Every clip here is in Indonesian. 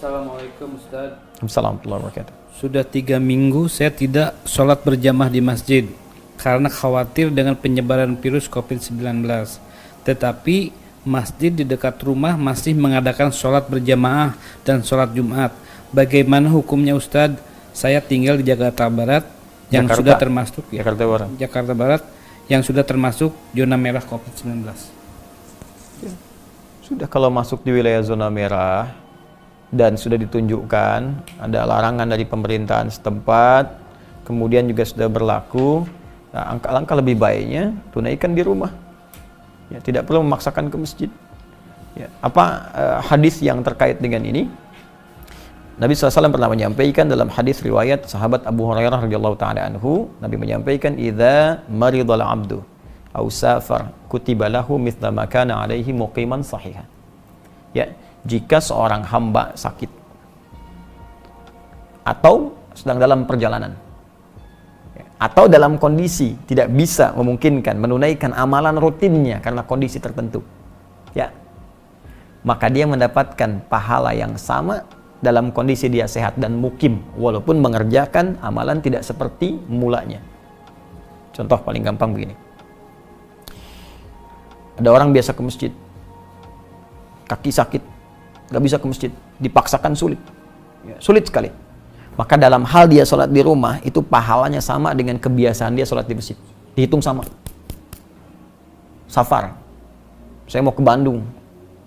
Assalamualaikum Ustaz. Assalamualaikum warahmatullahi wabarakatuh. Sudah 3 minggu saya tidak sholat berjamaah di masjid karena khawatir dengan penyebaran virus COVID-19. Tetapi masjid di dekat rumah masih mengadakan sholat berjamaah dan sholat Jumat. Bagaimana hukumnya Ustaz? Saya tinggal di Jakarta Barat yang sudah termasuk Jakarta Barat yang sudah termasuk zona merah COVID-19. Sudah kalau masuk di wilayah zona merah dan sudah ditunjukkan ada larangan dari pemerintahan setempat, kemudian juga sudah berlaku, nah, langkah lebih baiknya tunaikan di rumah. Ya, tidak perlu memaksakan ke masjid. Ya, hadis yang terkait dengan ini? Nabi SAW pernah menyampaikan dalam hadis riwayat sahabat Abu Hurairah radhiyallahu taala anhu, Nabi menyampaikan, "Idza maridal 'abdu aw safar kutiba lahu mithla ma kana 'alaihi muqiman sahihan." Ya, jika seorang hamba sakit atau sedang dalam perjalanan atau dalam kondisi tidak bisa memungkinkan menunaikan amalan rutinnya karena kondisi tertentu, ya, maka dia mendapatkan pahala yang sama dalam kondisi dia sehat dan mukim walaupun mengerjakan amalan tidak seperti mulanya. Contoh paling gampang begini, ada orang biasa ke masjid, kaki sakit, gak bisa ke masjid, dipaksakan sulit, ya, sulit sekali. Maka dalam hal dia sholat di rumah, itu pahalanya sama dengan kebiasaan dia sholat di masjid. Dihitung sama. Safar, saya mau ke Bandung,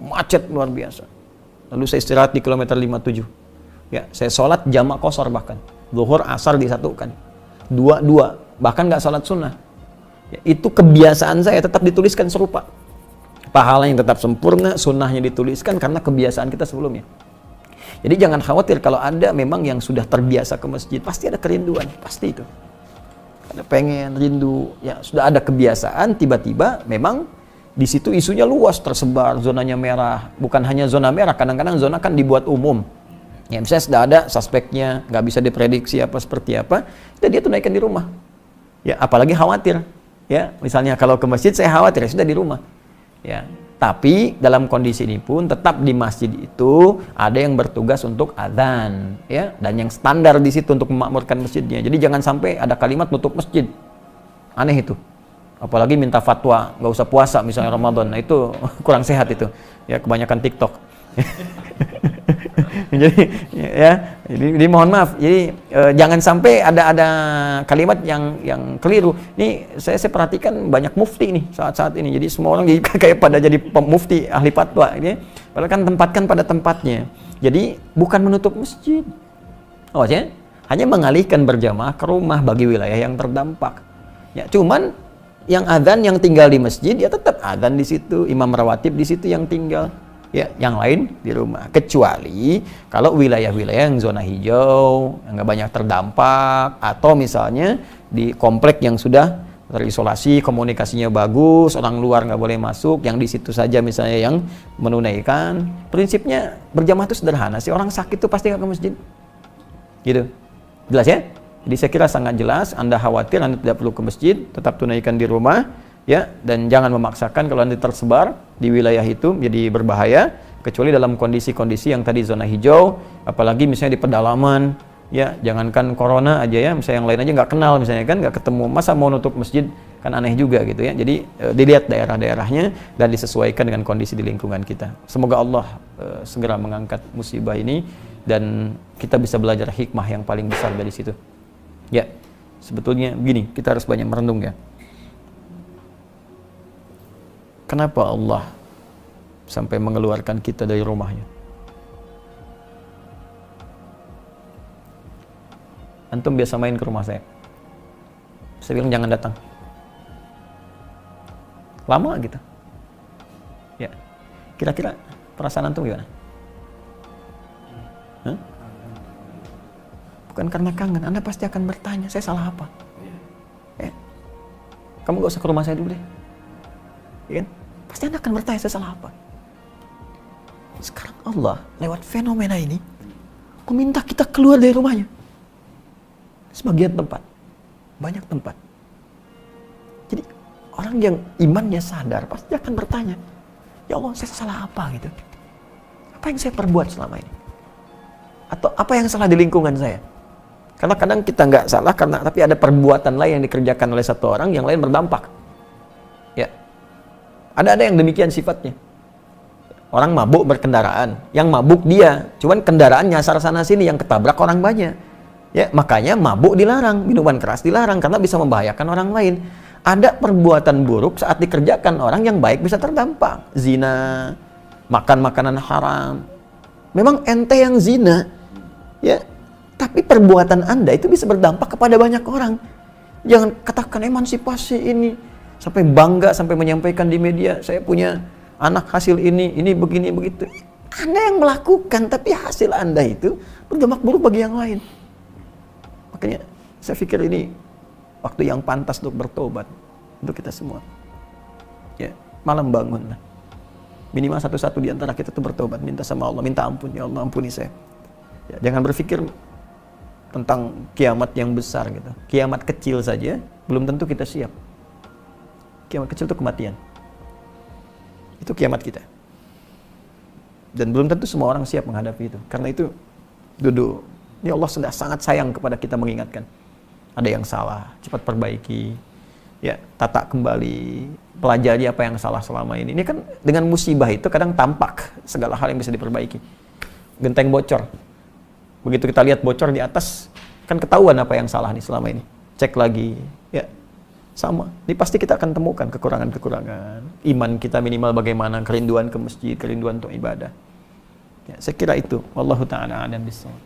macet luar biasa. Lalu saya istirahat di kilometer 57. Ya, saya sholat jamak qashar bahkan. Zuhur, asar disatukan. Dua, bahkan nggak sholat sunnah. Ya, itu kebiasaan saya tetap dituliskan serupa. Pahalanya tetap sempurna, sunnahnya dituliskan karena kebiasaan kita sebelumnya. Jadi jangan khawatir kalau ada memang yang sudah terbiasa ke masjid, pasti ada kerinduan, pasti itu. Ada pengen, rindu, ya sudah ada kebiasaan, tiba-tiba memang di situ isunya luas, tersebar, zonanya merah. Bukan hanya zona merah, kadang-kadang zona kan dibuat umum. Ya misalnya sudah ada suspeknya, nggak bisa diprediksi apa seperti apa, dan dia tunaikan di rumah. Ya apalagi khawatir, ya misalnya kalau ke masjid saya khawatir, ya sudah di rumah. Ya. Tapi dalam kondisi ini pun tetap di masjid itu ada yang bertugas untuk adzan, ya, dan yang standar di situ untuk memakmurkan masjidnya. Jadi jangan sampai ada kalimat nutup masjid, aneh itu. Apalagi minta fatwa nggak usah puasa misalnya Ramadan, nah itu kurang sehat itu, ya kebanyakan TikTok. Jadi mohon maaf, jadi jangan sampai ada kalimat yang keliru. Ini saya perhatikan banyak mufti nih saat ini. Jadi semua orang jadi kayak pada jadi mufti ahli fatwa ini. Padahal kan tempatkan pada tempatnya. Jadi bukan menutup masjid. Oh ya, hanya mengalihkan berjamaah ke rumah bagi wilayah yang terdampak. Ya, cuman yang adzan yang tinggal di masjid ya tetap adzan di situ, imam rawatib di situ yang tinggal. Ya, yang lain di rumah. Kecuali kalau wilayah-wilayah yang zona hijau, yang nggak banyak terdampak, atau misalnya di komplek yang sudah terisolasi, komunikasinya bagus, orang luar nggak boleh masuk, yang di situ saja misalnya yang menunaikan. Prinsipnya berjamaah itu sederhana sih, orang sakit itu pasti nggak ke masjid. Gitu. Jelas ya? Jadi saya kira sangat jelas, Anda khawatir, Anda tidak perlu ke masjid, tetap tunaikan di rumah. Ya, dan jangan memaksakan kalau nanti tersebar di wilayah itu jadi berbahaya, kecuali dalam kondisi-kondisi yang tadi zona hijau, apalagi misalnya di pedalaman, ya jangankan corona aja ya, misalnya yang lain aja nggak kenal misalnya kan, nggak ketemu, masa mau nutup masjid, kan aneh juga gitu ya. Jadi dilihat daerah-daerahnya dan disesuaikan dengan kondisi di lingkungan kita. Semoga Allah segera mengangkat musibah ini dan kita bisa belajar hikmah yang paling besar dari situ. Ya, sebetulnya begini, kita harus banyak merenung ya. Kenapa Allah sampai mengeluarkan kita dari rumahnya? Antum biasa main ke rumah saya. Saya bilang jangan datang. Lama gitu. Ya. Kira-kira perasaan antum gimana? Hah? Bukan karena kangen, Anda pasti akan bertanya, saya salah apa? Ya. Kamu gak usah ke rumah saya dulu deh. Ya kan? Pasti Anda akan bertanya saya salah apa. Sekarang Allah lewat fenomena ini meminta kita keluar dari rumahnya. Sebagian tempat, banyak tempat. Jadi orang yang imannya sadar pasti akan bertanya, ya Allah saya salah apa gitu? Apa yang saya perbuat selama ini? Atau apa yang salah di lingkungan saya? Karena kadang kita nggak salah, tapi ada perbuatan lain yang dikerjakan oleh satu orang, yang lain berdampak. Ya, ada yang demikian sifatnya. Orang mabuk berkendaraan, yang mabuk dia, cuman kendaraan nyasar sana sini, yang ketabrak orang banyak. Ya, makanya mabuk dilarang, minuman keras dilarang karena bisa membahayakan orang lain. Ada perbuatan buruk saat dikerjakan orang yang baik bisa terdampak. Zina, makan makanan haram. Memang ente yang zina, ya, tapi perbuatan Anda itu bisa berdampak kepada banyak orang. Jangan katakan emansipasi ini sampai bangga, sampai menyampaikan di media, saya punya anak hasil ini begini begitu. Anda yang melakukan, tapi hasil Anda itu berdampak buruk bagi yang lain. Makanya saya pikir ini waktu yang pantas untuk bertobat untuk kita semua. Ya, malam bangunlah. Minimal satu-satu di antara kita itu bertobat, minta sama Allah, minta ampun, ya Allah ampuni saya. Ya, jangan berpikir tentang kiamat yang besar gitu. Kiamat kecil saja belum tentu kita siap. Kiamat kecil itu kematian. Itu kiamat kita. Dan belum tentu semua orang siap menghadapi itu. Karena itu duduk. Ini Allah sudah sangat sayang kepada kita mengingatkan. Ada yang salah, cepat perbaiki. Ya, tata kembali, pelajari apa yang salah selama ini. Ini kan dengan musibah itu kadang tampak segala hal yang bisa diperbaiki. Genteng bocor. Begitu kita lihat bocor di atas, kan ketahuan apa yang salah nih selama ini. Cek lagi, ya. Sama. Ini pasti kita akan temukan kekurangan-kekurangan. Iman kita minimal bagaimana, kerinduan ke masjid, kerinduan untuk ibadah. Ya, saya kira itu. Wallahu ta'ala a'lam bishawab.